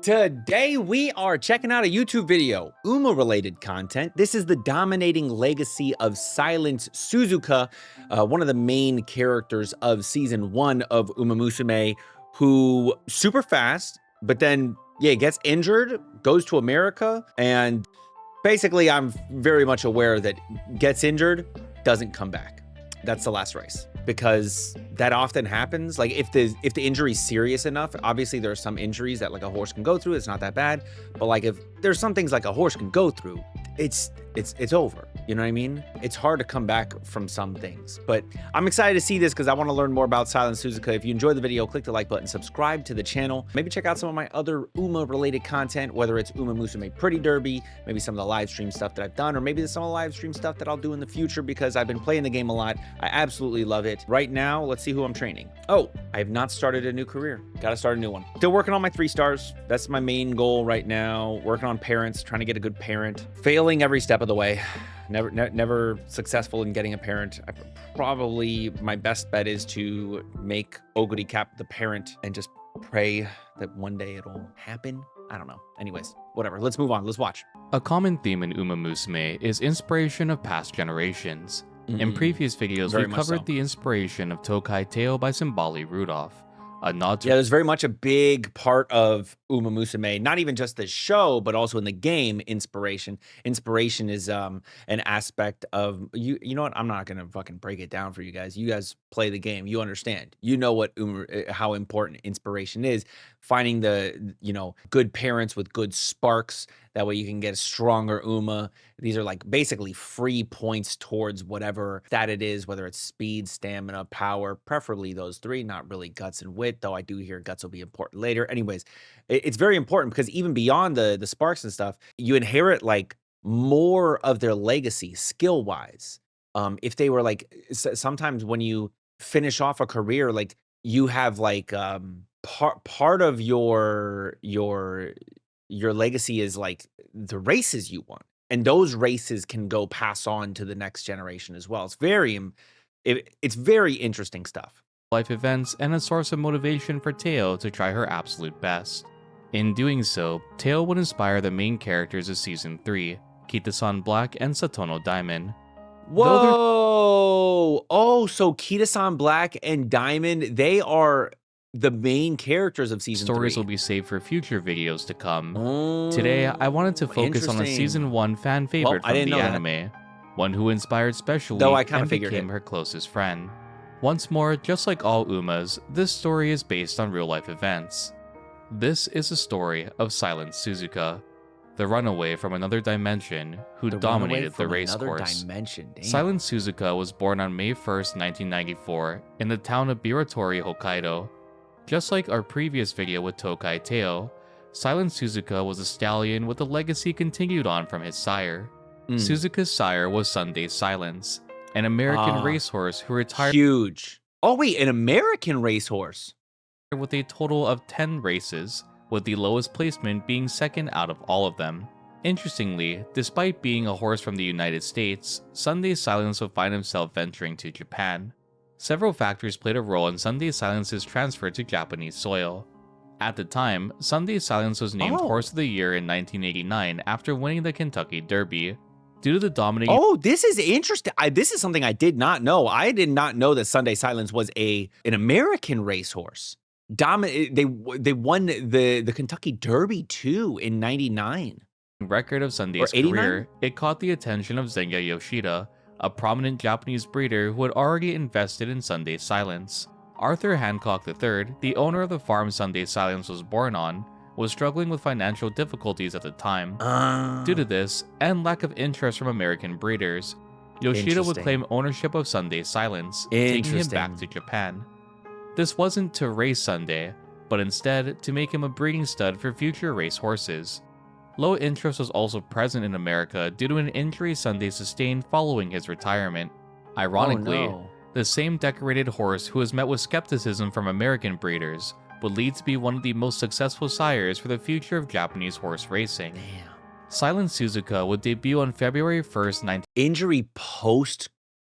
Today we are checking out a YouTube video, Uma related content. This is the dominating legacy of Silence Suzuka, one of the main characters of season 1 of umamusume, who super fast, but then gets injured, goes to America, and basically I'm very much aware that gets injured, doesn't come back. That's the last race, because that often happens. Like if the injury is serious enough, obviously there are some injuries that like a horse can go through, it's not that bad, but like if there's some things like a horse can go through, it's over, you know what I mean? It's hard to come back from some things, but I'm excited to see this because I want to learn more about Silent Suzuka. If you enjoyed the video, click the like button, subscribe to the channel, maybe check out some of my other Uma related content, whether it's umamusume Pretty Derby, maybe some of the live stream stuff that I've done, or maybe some of the live stream stuff that I'll do in the future because I've been playing the game a lot. I absolutely love it. Right now, let's see who I'm training. Oh, I have not started a new career. Gotta start a new one. Still working on my 3 stars. That's my main goal right now. Working on parents, trying to get a good parent. Failing every step of the way. Never successful in getting a parent. Probably my best bet is to make Oguri Cap the parent and just pray that one day it'll happen. I don't know. Anyways, whatever. Let's move on. Let's watch. A common theme in umamusume is inspiration of past generations. In previous videos, we covered the inspiration of Tokai Teo by Simbali Rudolph, a nod to— there's very much a big part of umamusume, not even just the show, but also in the game, inspiration. Inspiration is an aspect of, you know what, I'm not gonna fucking break it down for you guys. You guys play the game, you understand. You know what how important inspiration is. Finding the, good parents with good sparks, that way you can get a stronger Uma. These are like basically free points towards whatever that it is, whether it's speed, stamina, power, preferably those 3, not really guts and wit, though I do hear guts will be important later. Anyways, it's very important because even beyond the sparks and stuff, you inherit like more of their legacy skill-wise. If they were like, sometimes when you finish off a career, like you have like part of your legacy is like the races you won, and those races can go pass on to the next generation as well. It's very interesting stuff. life events and a source of motivation for Teo to try her absolute best. In doing so, Teo would inspire the main characters of Season 3, Kita-san Black and Satono Diamond. Whoa! Oh, so Kita-san Black and Diamond, they are the main characters of Season 3. Stories will be saved for future videos to come. Today, I wanted to focus on a Season 1 fan favorite from the anime, one who inspired specially and became her closest friend. Once more, just like all Umas, this story is based on real-life events. This is a story of Silent Suzuka, the runaway from another dimension who dominated the race course. Silent Suzuka was born on May 1st, 1994, in the town of Biratori, Hokkaido. Just like our previous video with Tokai Teo, Silent Suzuka was a stallion with a legacy continued on from his sire. Suzuka's sire was Sunday Silence, an American racehorse who retired— Huge. Oh wait, an American racehorse? With a total of 10 races, with the lowest placement being second out of all of them. Interestingly, despite being a horse from the United States, Sunday Silence would find himself venturing to Japan. Several factors played a role in Sunday Silence's transfer to Japanese soil. At the time, Sunday Silence was named Horse of the Year in 1989 after winning the Kentucky Derby. Due to the dominating— Oh, this is interesting. This is something I did not know. I did not know that Sunday Silence was an American racehorse. They won the Kentucky Derby too in '99. Record of Sunday's career, it caught the attention of Zenga Yoshida, a prominent Japanese breeder who had already invested in Sunday Silence. Arthur Hancock III, the owner of the farm Sunday Silence was born on, was struggling with financial difficulties at the time. Due to this, and lack of interest from American breeders, Yoshida would claim ownership of Sunday Silence, taking him back to Japan. This wasn't to race Sunday, but instead to make him a breeding stud for future race horses. Low interest was also present in America due to an injury Sunday sustained following his retirement. Ironically, the same decorated horse who has met with skepticism from American breeders would lead to be one of the most successful sires for the future of Japanese horse racing. Silent Suzuka would debut on February 1st, Injury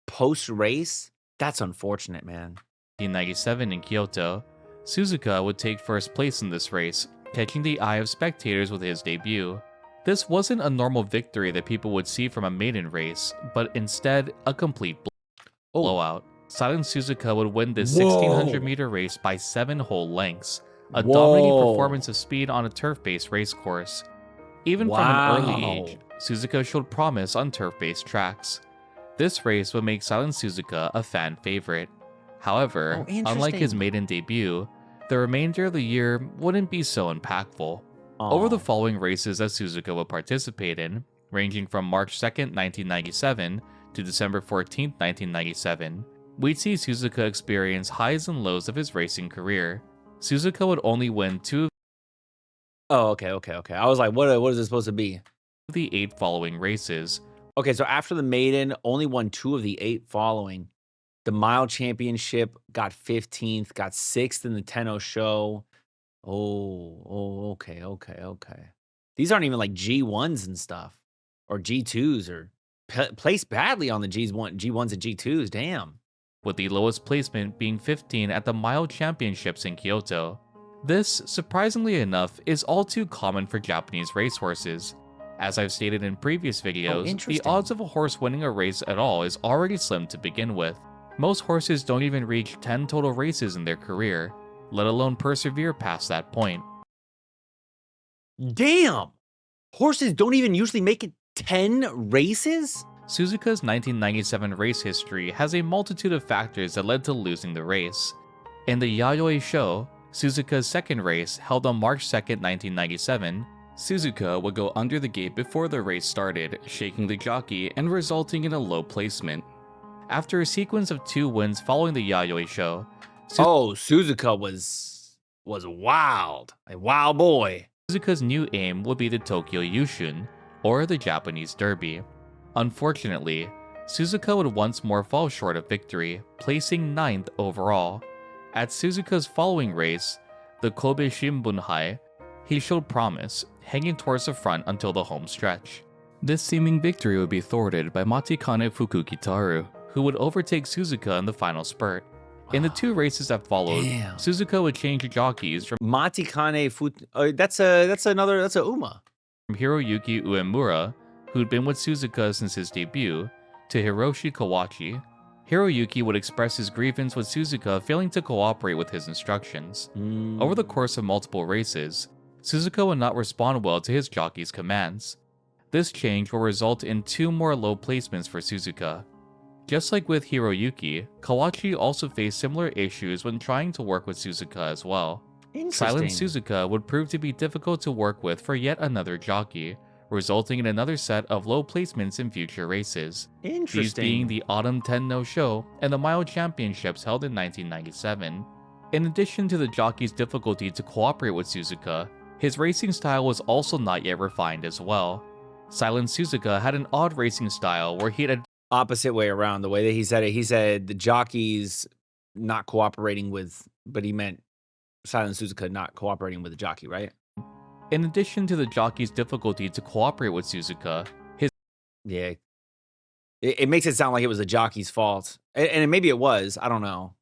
post-race? That's unfortunate, man. 1997 in Kyoto. Suzuka would take first place in this race, catching the eye of spectators with his debut. This wasn't a normal victory that people would see from a maiden race, but instead a complete blowout. Silent Suzuka would win this 1600-meter race by 7 whole lengths, a dominating performance of speed on a turf-based racecourse. Even from an early age, Suzuka showed promise on turf-based tracks. This race would make Silent Suzuka a fan favorite. However, unlike his maiden debut, the remainder of the year wouldn't be so impactful. Over the following races that Suzuka would participate in, ranging from March 2nd, 1997 to December 14th, 1997, we'd see Suzuka experience highs and lows of his racing career. Suzuka would only win 2 Oh, okay. I was like, what is it supposed to be? of the 8 following races. Okay, so after the maiden, only won 2 of the 8 following. The mile championship, got 15th, got 6th in the 10-0 show. Okay. These aren't even like G1s and stuff, or G2s, or placed badly on the G1s and G2s. Damn. With the lowest placement being 15 at the mile championships in Kyoto. This, surprisingly enough, is all too common for Japanese racehorses. As I've stated in previous videos, the odds of a horse winning a race at all is already slim to begin with. Most horses don't even reach 10 total races in their career, let alone persevere past that point. Damn! Horses don't even usually make it 10 races? Suzuka's 1997 race history has a multitude of factors that led to losing the race. In the Yayoi show, Suzuka's second race, held on March 2nd, 1997, Suzuka would go under the gate before the race started, shaking the jockey and resulting in a low placement. After a sequence of 2 wins following the Yayoi show, Suzuka was wild. A wild boy. Suzuka's new aim would be the Tokyo Yushun, or the Japanese Derby. Unfortunately, Suzuka would once more fall short of victory, placing 9th overall. At Suzuka's following race, the Kobe Shimbunhai, he showed promise, hanging towards the front until the home stretch. This seeming victory would be thwarted by Matikane Fukukitaru, who would overtake Suzuka in the final spurt. In the 2 races that followed, Suzuka would change jockeys from Matikane that's a Uma. From Hiroyuki Uemura, who'd been with Suzuka since his debut, to Hiroshi Kawachi. Hiroyuki would express his grievance with Suzuka failing to cooperate with his instructions. Over the course of multiple races, Suzuka would not respond well to his jockey's commands. This change will result in 2 more low placements for Suzuka. Just like with Hiroyuki, Kawachi also faced similar issues when trying to work with Suzuka as well. Silent Suzuka would prove to be difficult to work with for yet another jockey, resulting in another set of low placements in future races. These being the Autumn 10-0 show and the Mile Championships held in 1997. In addition to the jockey's difficulty to cooperate with Suzuka, his racing style was also not yet refined as well. Silent Suzuka had an odd racing style where he had opposite way around the way that he said it. He said the jockeys not cooperating with, but he meant Silent Suzuka not cooperating with the jockey, right? In addition to the jockey's difficulty to cooperate with Suzuka, his it makes it sound like it was the jockey's fault, and maybe it was. I don't know.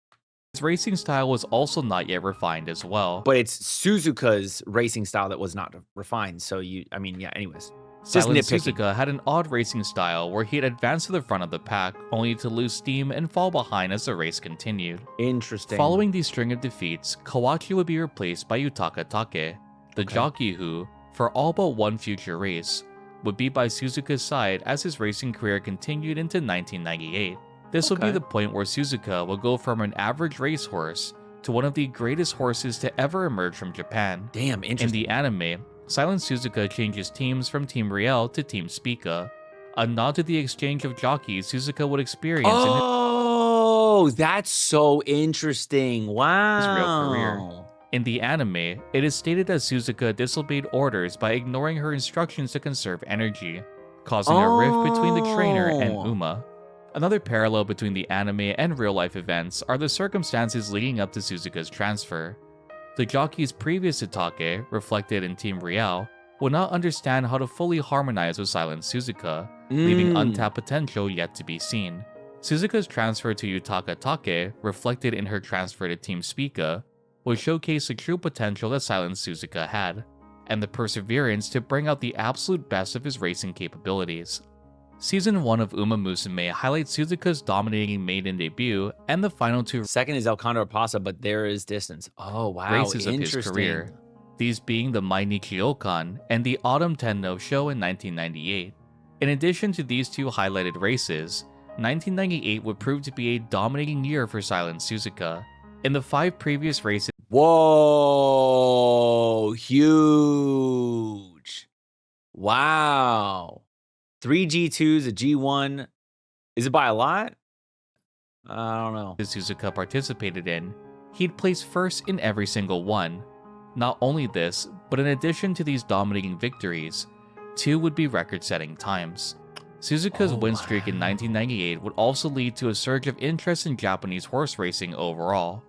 His racing style was also not yet refined as well. But it's Suzuka's racing style that was not refined. So anyways. Silent Suzuka had an odd racing style where he'd advance to the front of the pack, only to lose steam and fall behind as the race continued. Interesting. Following the string of defeats, Kawachi would be replaced by Yutaka Take, the jockey who, for all but one future race, would be by Suzuka's side as his racing career continued into 1998. This would be the point where Suzuka would go from an average racehorse to one of the greatest horses to ever emerge from Japan. Damn, interesting. In the anime, Silent Suzuka changes teams from Team Riel to Team Spica, a nod to the exchange of jockeys Suzuka would experience in his that's so interesting. Wow. real career. In the anime, it is stated that Suzuka disobeyed orders by ignoring her instructions to conserve energy, causing a rift between the trainer and Uma. Another parallel between the anime and real-life events are the circumstances leading up to Suzuka's transfer. The jockey's previous Itake, reflected in Team Riel, would not understand how to fully harmonize with Silent Suzuka, leaving untapped potential yet to be seen. Suzuka's transfer to Yutaka Take, reflected in her transfer to Team Spica, would showcase the true potential that Silent Suzuka had, and the perseverance to bring out the absolute best of his racing capabilities. Season 1 of umamusume highlights Suzuka's dominating maiden debut and the final two Second is El Condor Pasa, but there is distance. Oh, wow. races of his career, these being the Mainichi Okan and the Autumn Tenno Show in 1998. In addition to these two highlighted races, 1998 would prove to be a dominating year for Silent Suzuka. In the 5 previous races, whoa, huge. Wow. 3 G2s, a G1. Is it by a lot? I don't know. Suzuka participated in, he'd placed first in every single one. Not only this, but in addition to these dominating victories, 2 would be record-setting times. Suzuka's win streak in 1998 would also lead to a surge of interest in Japanese horse racing overall.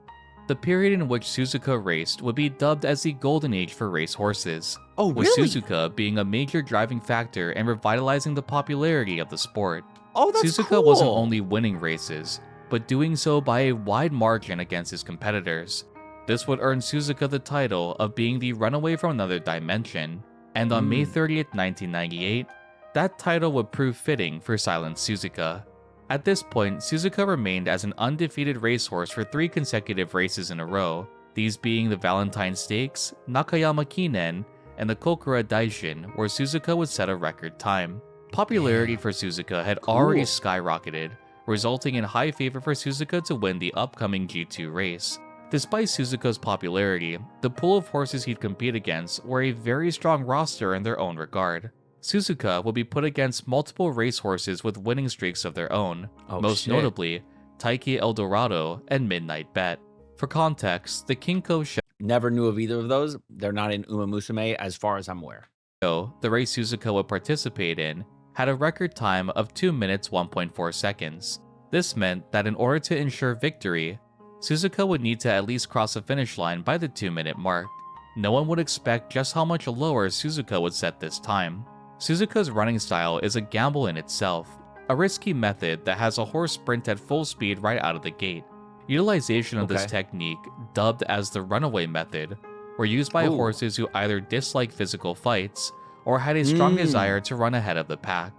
The period in which Suzuka raced would be dubbed as the golden age for race horses, with Suzuka being a major driving factor in revitalizing the popularity of the sport. Suzuka wasn't only winning races, but doing so by a wide margin against his competitors. This would earn Suzuka the title of being the runaway from another dimension, and on May 30th, 1998, that title would prove fitting for Silent Suzuka. At this point, Suzuka remained as an undefeated racehorse for 3 consecutive races in a row, these being the Valentine Stakes, Nakayama Kinen, and the Kokura Daishin, where Suzuka would set a record time. Popularity for Suzuka had already skyrocketed, resulting in high favor for Suzuka to win the upcoming G2 race. Despite Suzuka's popularity, the pool of horses he'd compete against were a very strong roster in their own regard. Suzuka will be put against multiple racehorses with winning streaks of their own, most notably Taiki Eldorado and Midnight Bet. For context, the Kinko Show, never knew of either of those. They're not in umamusume as far as I'm aware. The race Suzuka would participate in, had a record time of 2 minutes 1.4 seconds. This meant that in order to ensure victory, Suzuka would need to at least cross the finish line by the 2-minute mark. No one would expect just how much lower Suzuka would set this time. Suzuka's running style is a gamble in itself, a risky method that has a horse sprint at full speed right out of the gate. Utilization of this technique, dubbed as the runaway method, were used by horses who either disliked physical fights or had a strong desire to run ahead of the pack.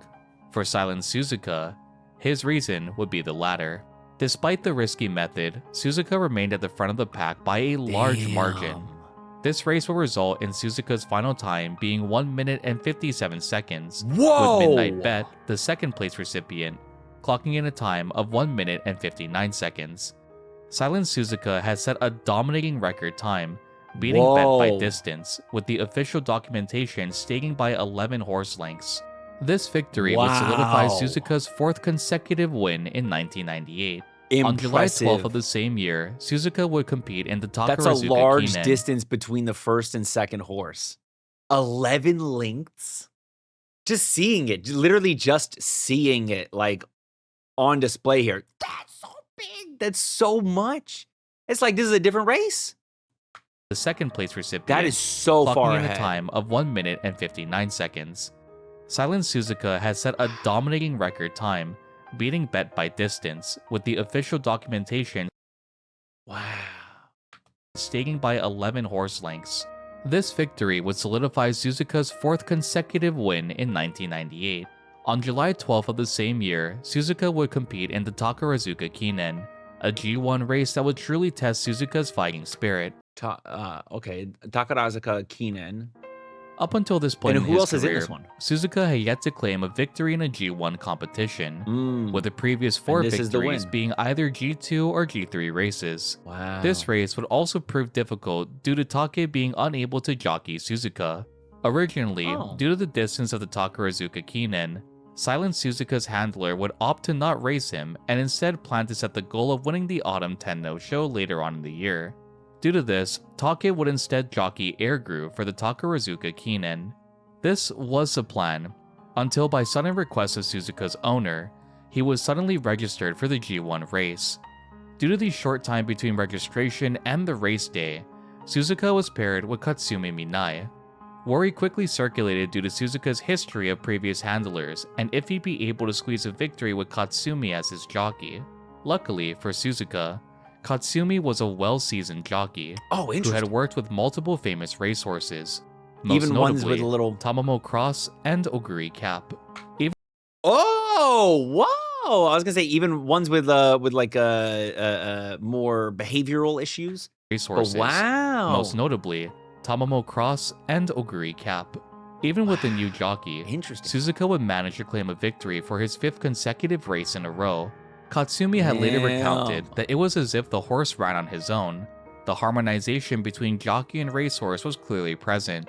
For Silent Suzuka, his reason would be the latter. Despite the risky method, Suzuka remained at the front of the pack by a large margin. This race will result in Suzuka's final time being 1 minute and 57 seconds, with Midnight Bet, the second place recipient, clocking in a time of 1 minute and 59 seconds. Silent Suzuka has set a dominating record time, beating Bet by distance, with the official documentation stating by 11 horse lengths. This victory would solidify Suzuka's 4th consecutive win in 1998. On July 12th of the same year, Suzuka would compete in the Takarazuka That's a large Kinen. distance between the first and second horse. 11 lengths? Just seeing it, literally just seeing it like on display here. That's so big. That's so much. It's like this is a different race. The second place recipient. That is so far ahead. In a time of 1 minute and 59 seconds. Silent Suzuka has set a dominating record time, beating Bet by distance, with the official documentation stating by 11 horse lengths. This victory would solidify Suzuka's 4th consecutive win in 1998. On July 12th of the same year, Suzuka would compete in the Takarazuka Kinen, a G1 race that would truly test Suzuka's fighting spirit. Takarazuka Kinen. Up until this point and in who his else career, is in this one? Suzuka had yet to claim a victory in a G1 competition, with the previous 4 victories being either G2 or G3 races. This race would also prove difficult due to Take being unable to jockey Suzuka. Originally, due to the distance of the Takarazuka Kinen, Silent Suzuka's handler would opt to not race him and instead plan to set the goal of winning the Autumn Tenno Show later on in the year. Due to this, Take would instead jockey Air Groove for the Takarazuka Kinen. This was the plan, until by sudden request of Suzuka's owner, he was suddenly registered for the G1 race. Due to the short time between registration and the race day, Suzuka was paired with Katsumi Minai. Worry quickly circulated due to Suzuka's history of previous handlers and if he'd be able to squeeze a victory with Katsumi as his jockey. Luckily for Suzuka, Katsumi was a well-seasoned jockey Oh, who interesting. had worked with multiple famous racehorses, most Even ones notably with a little... Tamamo Cross and Oguri Cap. Oh, whoa! I was gonna say even ones with like more behavioral issues. But Racehorses, wow. most notably Tamamo Cross and Oguri Cap. Even with the new jockey, Interesting. Suzuka would manage to claim a victory for his 5th consecutive race in a row. Katsumi had later recounted that it was as if the horse ran on his own. The harmonization between jockey and racehorse was clearly present,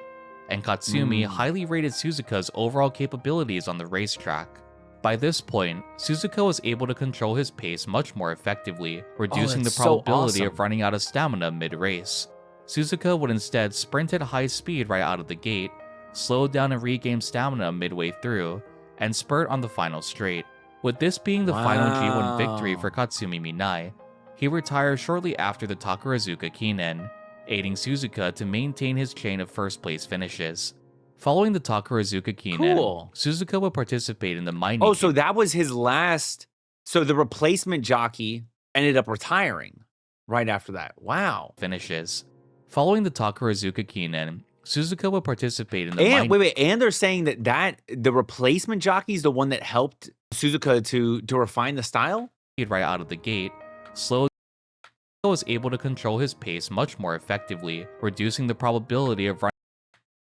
and Katsumi highly rated Suzuka's overall capabilities on the racetrack. By this point, Suzuka was able to control his pace much more effectively, reducing the that's so probability awesome. of running out of stamina mid-race. Suzuka would instead sprint at high speed right out of the gate, slow down and regain stamina midway through, and spurt on the final straight. With this being the final G1 victory for Katsumi Minai, he retired shortly after the Takarazuka Kinen, aiding Suzuka to maintain his chain of first-place finishes. Following the Takarazuka Kinen, Suzuka would participate in the Mainichi. Oh, so that was his last... So the replacement jockey ended up retiring right after that. Wow. Finishes. Following the Takarazuka Kinen, Suzuka would participate in the And wait, and they're saying that the replacement jockey is the one that helped Suzuka to refine the style? Right out of the gate, Suzuka was able to control his pace much more effectively, reducing the probability of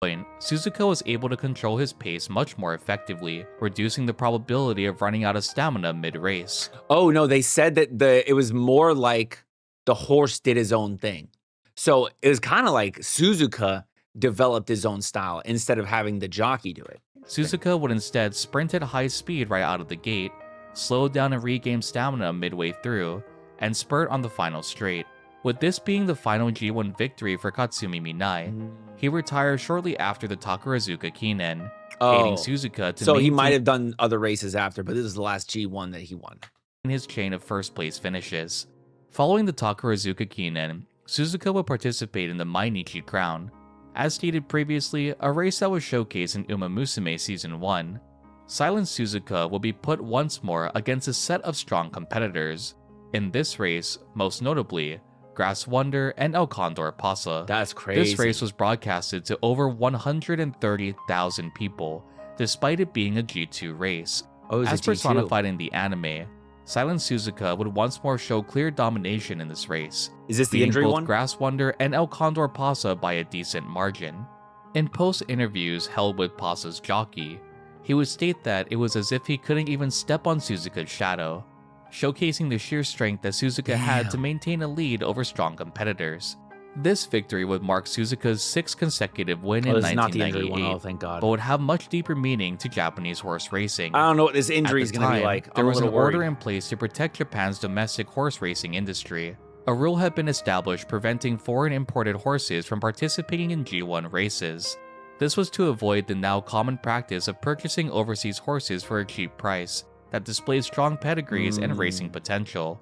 running. Suzuka was able to control his pace much more effectively, reducing the probability of running out of stamina mid-race. Oh no, they said that it was more like the horse did his own thing. So it was kind of like Suzuka developed his own style instead of having the jockey do it. Suzuka would instead sprint at high speed right out of the gate, slow down and regain stamina midway through, and spurt on the final straight. With this being the final G1 victory for Katsumi Minai, he retired shortly after the Takarazuka Kinen, aiding Suzuka to he might have done other races after, but this is the last G1 that he won. In his chain of first-place finishes. Following the Takarazuka Kinen, Suzuka would participate in the Mainichi Crown. As stated previously, a race that was showcased in umamusume Season 1, Silent Suzuka will be put once more against a set of strong competitors. In this race, most notably, Grass Wonder and El Condor Pasa. That's crazy. This race was broadcasted to over 130,000 people, despite it being a G2 race. As personified in the anime, Silent Suzuka would once more show clear domination in this race. Is this the injury both one? Grass Wonder and El Condor Pasa by a decent margin. In post-interviews held with Pasa's jockey, he would state that it was as if he couldn't even step on Suzuka's shadow, showcasing the sheer strength that Suzuka had to maintain a lead over strong competitors. This victory would mark Suzuka's 6th consecutive win in 1998, thank God. but would have much deeper meaning to Japanese horse racing. I don't know what this injury is going to be like. There was an order in place to protect Japan's domestic horse racing industry. A rule had been established preventing foreign imported horses from participating in G1 races. This was to avoid the now common practice of purchasing overseas horses for a cheap price that displays strong pedigrees and racing potential.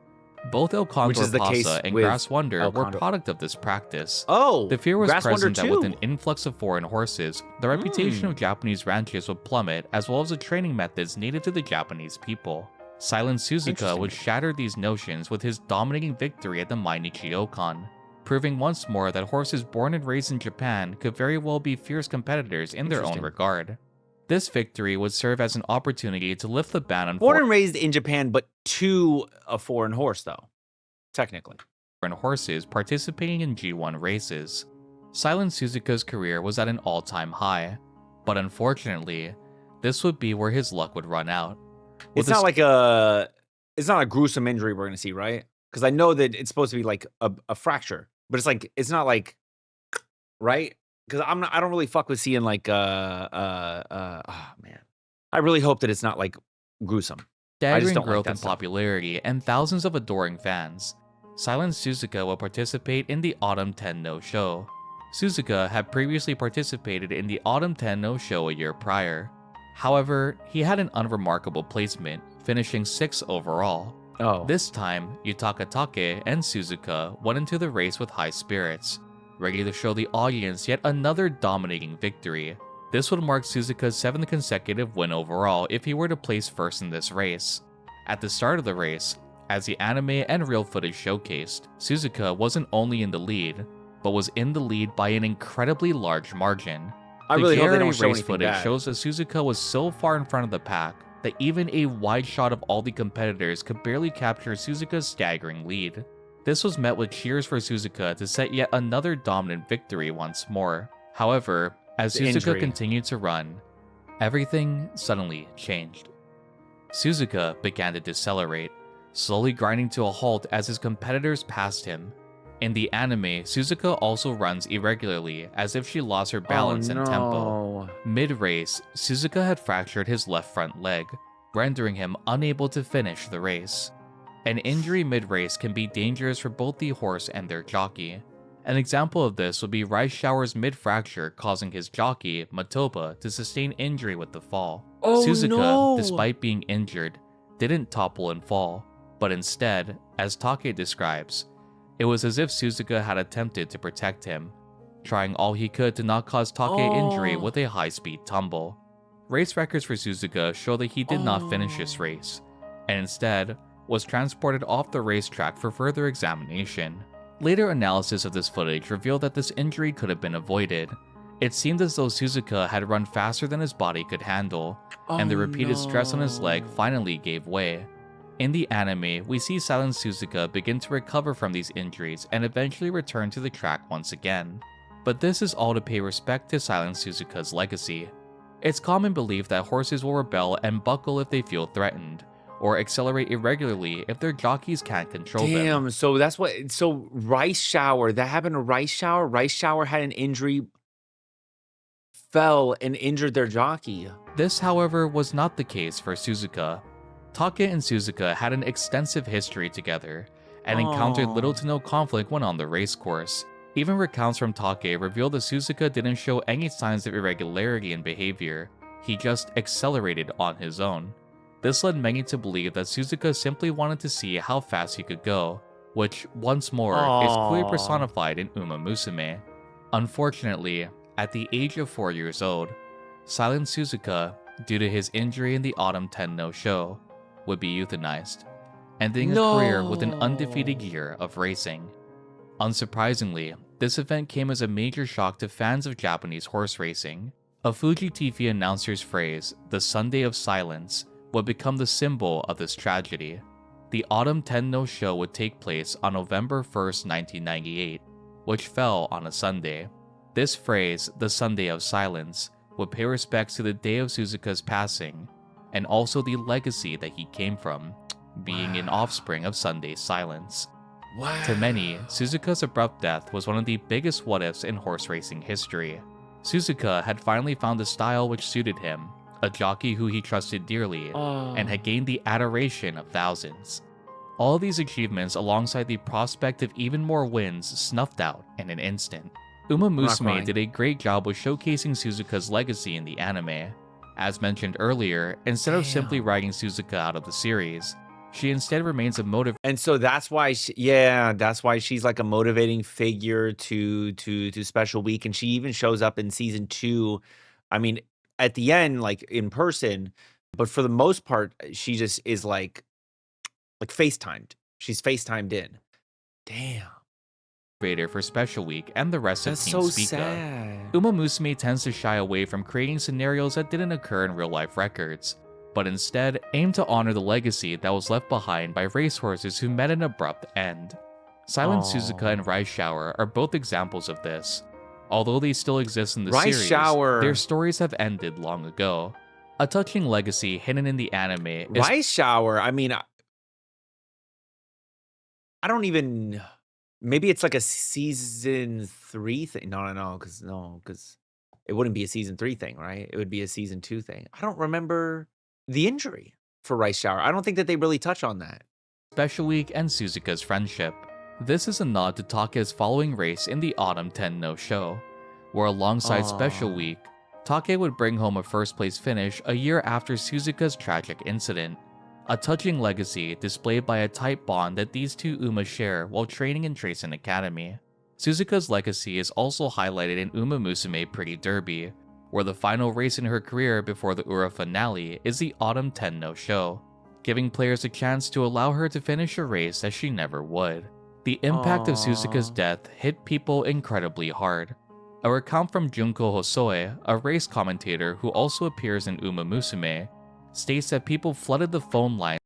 Both El Condor Pasa and Grass Wonder were product of this practice. The fear was present that with an influx of foreign horses, the reputation of Japanese ranches would plummet, as well as the training methods native to the Japanese people. Silent Suzuka would shatter these notions with his dominating victory at the Mainichi Okan, proving once more that horses born and raised in Japan could very well be fierce competitors in their own regard. This victory would serve as an opportunity to lift the ban on born and raised in Japan, but to a foreign horse, though, technically. Foreign horses participating in G1 races. Silent Suzuka's career was at an all-time high, but unfortunately, this would be where his luck would run out. It's not a gruesome injury we're gonna see, right? Because I know that it's supposed to be like a fracture, but it's not like, right? Because I don't really fuck with seeing like oh man, I really hope that it's not like gruesome. Staggering growth in popularity and thousands of adoring fans, Silent Suzuka will participate in the Autumn Tenno show. Suzuka had previously participated in the Autumn Tenno show a year prior. However, he had an unremarkable placement, finishing 6th overall. This time, Yutaka Take and Suzuka went into the race with high spirits, ready to show the audience yet another dominating victory. This would mark Suzuka's 7th consecutive win overall if he were to place first in this race. At the start of the race, as the anime and real footage showcased, Suzuka wasn't only in the lead, but was in the lead by an incredibly large margin. I The really hope they JRA don't show race anything footage bad. shows that Suzuka was so far in front of the pack that even a wide shot of all the competitors could barely capture Suzuka's staggering lead. This was met with cheers for Suzuka to set yet another dominant victory once more. However, as The Suzuka injury. continued to run, everything suddenly changed. Suzuka began to decelerate, slowly grinding to a halt as his competitors passed him. In the anime, Suzuka also runs irregularly, as if she lost her balance and tempo. Mid-race, Suzuka had fractured his left front leg, rendering him unable to finish the race. An injury mid-race can be dangerous for both the horse and their jockey. An example of this would be Rice Shower's mid-fracture causing his jockey, Matoba, to sustain injury with the fall. Suzuka, despite being injured, didn't topple and fall, but instead, as Take describes, it was as if Suzuka had attempted to protect him, trying all he could to not cause Take injury with a high-speed tumble. Race records for Suzuka show that he did not finish his race, and instead was transported off the racetrack for further examination. Later analysis of this footage revealed that this injury could have been avoided. It seemed as though Suzuka had run faster than his body could handle, and the repeated stress on his leg finally gave way. In the anime, we see Silent Suzuka begin to recover from these injuries and eventually return to the track once again. But this is all to pay respect to Silent Suzuka's legacy. It's common belief that horses will rebel and buckle if they feel threatened, or accelerate irregularly if their jockeys can't control them. Damn, so that's what. So Rice Shower, that happened to Rice Shower. Rice Shower had an injury, fell and injured their jockey. This, however, was not the case for Suzuka. Take and Suzuka had an extensive history together, and encountered little to no conflict when on the racecourse. Even recounts from Take reveal that Suzuka didn't show any signs of irregularity in behavior, he just accelerated on his own. This led many to believe that Suzuka simply wanted to see how fast he could go, which, once more, is clearly personified in umamusume. Unfortunately, at the age of 4 years old, Silent Suzuka, due to his injury in the Autumn 10 no-show, would be euthanized, ending a career with an undefeated year of racing. Unsurprisingly, this event came as a major shock to fans of Japanese horse racing. A Fuji TV announcer's phrase, "the Sunday of Silence," would become the symbol of this tragedy. The Autumn 10 no-show would take place on November 1st, 1998, which fell on a Sunday. This phrase, "the Sunday of Silence," would pay respects to the day of Suzuka's passing, and also the legacy that he came from, being an offspring of Sunday silence. To many, Suzuka's abrupt death was one of the biggest what-ifs in horse racing history. Suzuka had finally found a style which suited him, a jockey who he trusted dearly, and had gained the adoration of thousands. All these achievements alongside the prospect of even more wins snuffed out in an instant. Umamusume did a great job with showcasing Suzuka's legacy in the anime. As mentioned earlier, instead of simply writing Suzuka out of the series, she instead remains a motivator. And so that's why, that's why she's like a motivating figure to Special Week, and she even shows up in season 2. I mean, at the end, like in person, but for the most part, she just is like FaceTimed. She's FaceTimed in. Damn. For Special Week and the rest That's of Team so Spica. sad. Umamusume tends to shy away from creating scenarios that didn't occur in real-life records, but instead aim to honor the legacy that was left behind by racehorses who met an abrupt end. Silent Suzuka and Rice Shower are both examples of this. Although they still exist in the series, their stories have ended long ago. A touching legacy hidden in the anime is Rice Shower, I mean, I don't even... Maybe it's like a season 3 thing. No, because it wouldn't be a season 3 thing, right? It would be a season 2 thing. I don't remember the injury for Rice Shower. I don't think that they really touch on that. Special Week and Suzuka's friendship. This is a nod to Take's following race in the Autumn 10 no-show, where alongside Special Week, Take would bring home a first-place finish a year after Suzuka's tragic incident. A touching legacy displayed by a tight bond that these two Uma share while training in Tracen Academy. Suzuka's legacy is also highlighted in Umamusume Pretty Derby, where the final race in her career before the Ura finale is the Autumn 10 no-show. giving players a chance to allow her to finish a race that she never would. The impact of Suzuka's death hit people incredibly hard. A recount from Junko Hosoe, a race commentator who also appears in umamusume, states that people flooded the phone lines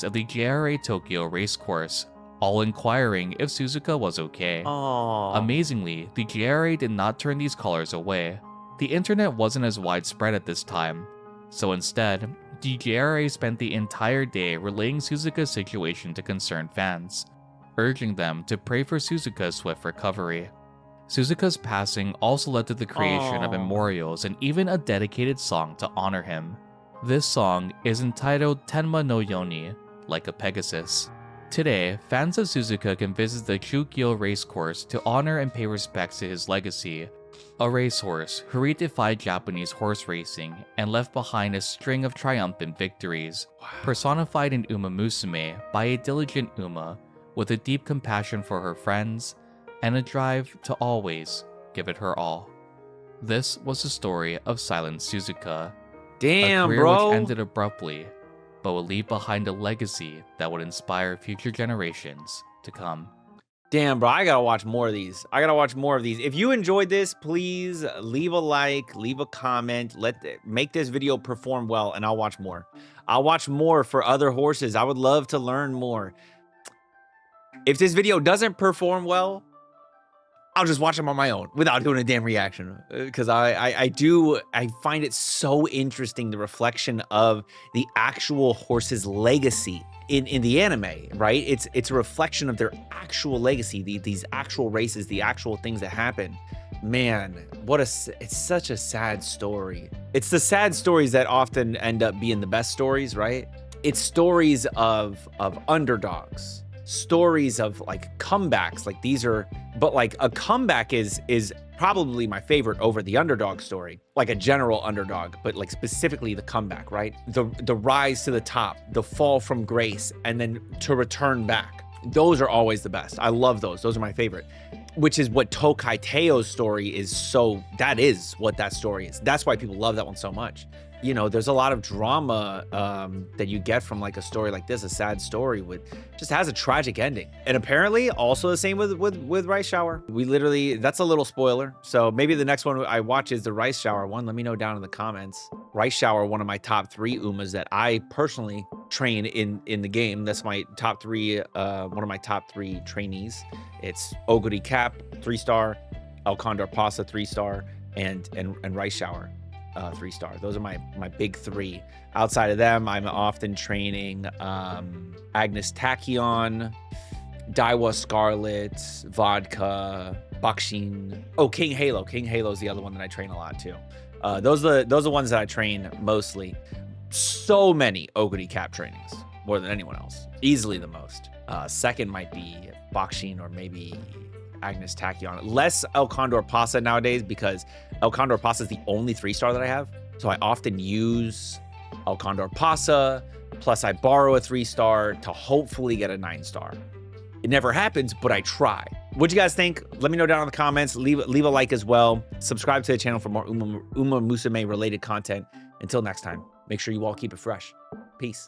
of the JRA Tokyo racecourse, all inquiring if Suzuka was okay. Amazingly, the JRA did not turn these callers away. The internet wasn't as widespread at this time, so instead, the JRA spent the entire day relaying Suzuka's situation to concerned fans, urging them to pray for Suzuka's swift recovery. Suzuka's passing also led to the creation of memorials and even a dedicated song to honor him. This song is entitled Tenma no Yoni, like a Pegasus. Today, fans of Suzuka can visit the Chugyo racecourse to honor and pay respects to his legacy, a racehorse who redefined Japanese horse racing and left behind a string of triumphant victories, personified in umamusume by a diligent Uma with a deep compassion for her friends and a drive to always give it her all. This was the story of Silent Suzuka, Damn, a career bro. which ended abruptly, but will leave behind a legacy that would inspire future generations to come. Damn, bro, I gotta watch more of these. If you enjoyed this, please leave a like, leave a comment, make this video perform well, and I'll watch more. I'll watch more for other horses. I would love to learn more. If this video doesn't perform well, I'll just watch them on my own without doing a damn reaction, because I find it so interesting, the reflection of the actual horse's legacy in the anime, right? It's a reflection of their actual legacy, these actual races, the actual things that happen. Man, it's such a sad story. It's the sad stories that often end up being the best stories, right? It's stories of underdogs, stories of like comebacks, like these are, but like a comeback is probably my favorite over the underdog story, like a general underdog, but like specifically the comeback, right? The rise to the top, the fall from grace, and then to return back. Those are always the best. I love those. Those are my favorite, which is what Tokai Teo's story is. So that is what that story is. That's why people love that one so much. You know, there's a lot of drama that you get from like a story like this, a sad story with just has a tragic ending. And apparently also the same with Rice Shower. We literally, that's a little spoiler. So maybe the next one I watch is the Rice Shower one. Let me know down in the comments. Rice Shower, one of my top 3 Umas that I personally train in the game. That's my top 3, one of my top 3 trainees. It's Oguri Cap, 3-star, El Condor Pasa, 3-star, and Rice Shower. 3-star. Those are my big 3. Outside of them, I'm often training Agnes Tachyon, Daiwa Scarlet, Vodka, Bakshin. Oh, King Halo. King Halo is the other one that I train a lot too. Those are the ones that I train mostly. So many Oguri Cap trainings, more than anyone else. Easily the most. Second might be Bakshin or maybe Agnes Tachyon. Less El Condor Pasa nowadays because El Condor Pasa is the only 3-star that I have. So I often use El Condor Pasa, plus I borrow a 3-star to hopefully get a 9-star. It never happens, but I try. What do you guys think? Let me know down in the comments. Leave a like as well. Subscribe to the channel for more umamusume related content. Until next time, make sure you all keep it fresh. Peace.